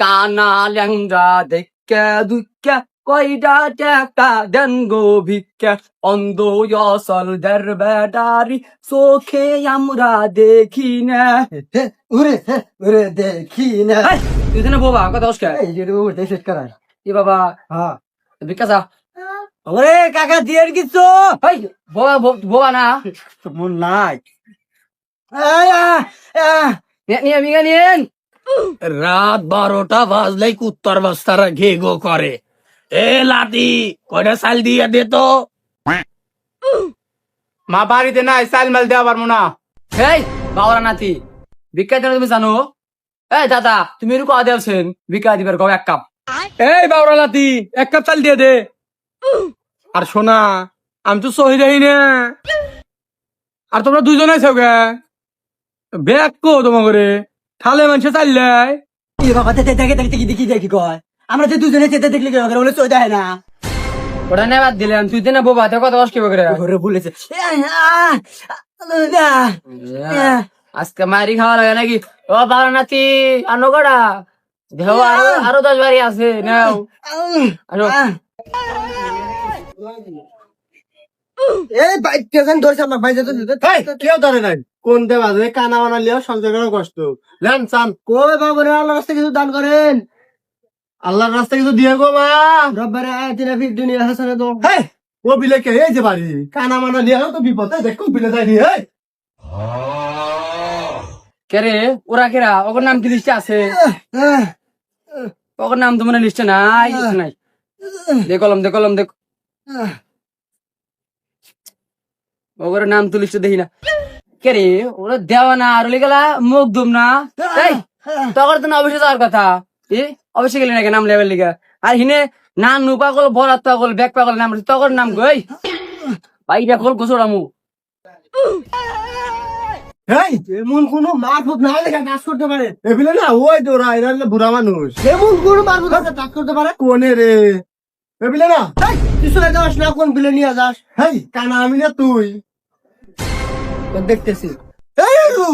কানা ল্যাংরা দেখা দুঃখা কয়টা টাকা দেন গো ভিক্ষা অন্ধ অসল দের বেটারি চোখে আমরা দেখি না। ওরে দেখি না। এই, তুই তো না বোবা কথা বসকে এই যে উঠে শেষ করার। কি বাবা হ্যাঁ ভিক্ষা চা। ওরে কাকা দিয়ে কিছু এই বোবা বোবা না মন নাই। নিয়ে ভিক্ষা নিয়েন। রাত 12টা বাজলেই কুত্তর বাস্তারা ঘেগো করে। এ লাতি কয়টা চাল দিয়ে দে তো। মা বাড়িতে নাই, চাল মাল দেওয়া পারবো না। এই বাবারা নাতি ভিক্ষা দিলে তুমি জানো? এই দাদা তুমি এরকম আদে আছেন ভিক্ষা দিবার গাও এক কাপ। এই বাবরা লাতি, 1 কাপ চাল দিয়ে দে। আর শোনা, আমি তো সহি যাই না। আর তোমরা দুজনে আছো গে, ব্যাগ কো তোমার করে থালে মানুষে চাললাই। এ বাবা দেখে দেখে দেখি দেখি কয় আমরা যে দুজনে চেতে দেখলি কি বলে চই দেয় না। ওটা নেবাদ দিলাম তুই তো না বোবা তো কথা বস কি করে। ঘরে বলেছে আজকে মারি খাওয়া লাগে নাকি? ও বাবা নাতি আনো কটা দেহ আরো 10 বাড়ি আছে নাও আনো। এই বাইকটা যেন ধরছে আমার ভাই যেতে কেউ ধরে নাই, কোন দেবা কানা বানা লিও সঞ্চয় করার কষ্ট। লেন চান, কই বাবা রে আল্লাহর রাস্তায় কিছু দান করেন। আল্লাহর রাস্তা কিছু দিয়ে গো মা। রব্বারে আয়াতিনা ফিদ দুনিয়া হাসানা তো। হেই, ও বিলে কে এই যে বাড়ি কানা মানা লিও তো বিপদে দেখো বিলে যায়নি। এই কে রে ওরা কেরা ওর নাম কি লিস্টে আছে? ওর নাম তো মনে লিস্টে নাই নাই। দেখলাম দেখ ওর নাম তো লিস্টে দেখি না। কে রে ওরা দেওয়া না আর গেলা মুখ দুম না। এই তখন তো না অবশ্যই যাওয়ার কথা। অবশ্যই গেলি নাকি নাম লেবেল লিগা আর হিনে নাম নু পাগল বরাত পাগল ব্যাগ পাগল নাম তখন নাম গই ভাই পাগল গোসড়ামু। হেই, এমন কোন মারফত না লেখা কাজ করতে পারে। এবিলে না ওই তো ওরা এরা হলো বুড়া মানুষ। এমন কোন মারফত আছে কাজ করতে পারে। কোনে রে এবিলে না। কিছু যাস না কোন বিলে নিয়ে যাস। হেই, কানা আমি না তুই। দেখতেছি এই বাবু,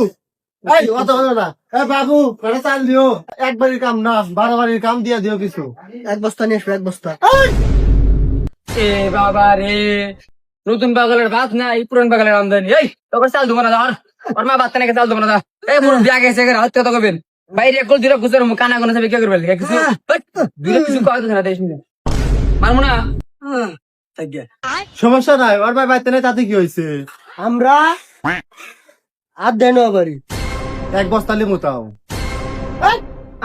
এই অত কথা না। এই বাবু কটা চাল দিও, একবারের কাম না 12 বারের কাম দিয়া দিও কিছু। এক বস্তা নিয়ে আসবে এক বস্তা। এ বাবা রে নতুন পাগলের ভাত নাই পুরান পাগলের আমদানি। এই তোর চাল দেবো না ধর ওর মা ভাত নাকি চাল দেবো না। এই পুরো বিয়া গেছে হত্যা তো করবেন বাইরে এক গোল দুটো গুজর কানা কোনা যাবে কে করবে কিছু দুটো কিছু কয় না দেশ নিয়ে মারবো না। সমস্যা নাই, ওর ভাই বাইতে নাই তাতে কি হয়েছে? আমরা আর দেন বাড়ি 1 বস্তা লিমু তাও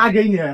আগেই নিয়ে